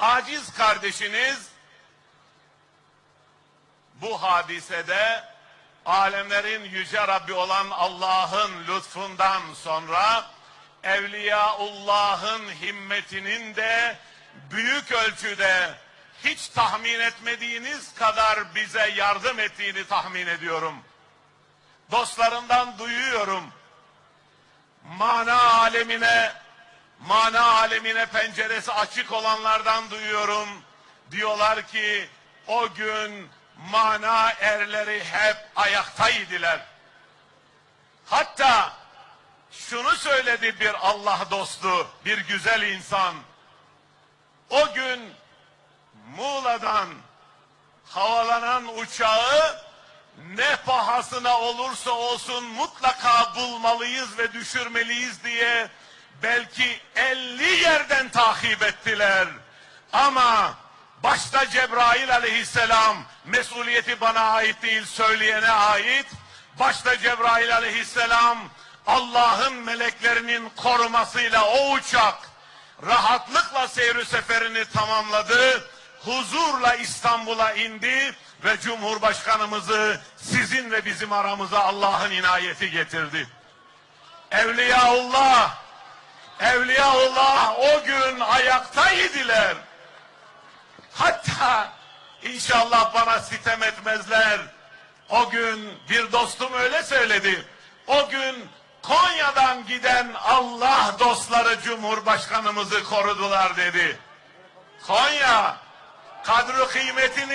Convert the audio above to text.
aciz kardeşiniz bu hadisede alemlerin yüce Rabbi olan Allah'ın lütfundan sonra Evliyaullah'ın himmetinin de büyük ölçüde hiç tahmin etmediğiniz kadar bize yardım ettiğini tahmin ediyorum. Dostlarımdan duyuyorum. Mana alemine penceresi açık olanlardan duyuyorum. Diyorlar ki o gün mana erleri hep ayaktaydılar. Hatta şunu söyledi bir Allah dostu, bir güzel insan. O gün Muğla'dan havalanan uçağı ne pahasına olursa olsun mutlaka bulmalıyız ve düşürmeliyiz diye belki 50 yerden takip ettiler. Ama başta Cebrail aleyhisselam, mesuliyeti bana ait değil söyleyene ait, başta Cebrail aleyhisselam Allah'ın meleklerinin korumasıyla o uçak rahatlıkla seyri seferini tamamladı, huzurla İstanbul'a indi ve Cumhurbaşkanımızı sizin ve bizim aramıza Allah'ın inayeti getirdi. Evliyaullah o gün ayaktaydılar. Hatta inşallah bana sitem etmezler. O gün bir dostum öyle söyledi. O gün Konya'dan giden Allah dostları Cumhurbaşkanımızı korudular dedi. Konya kadro kıymetini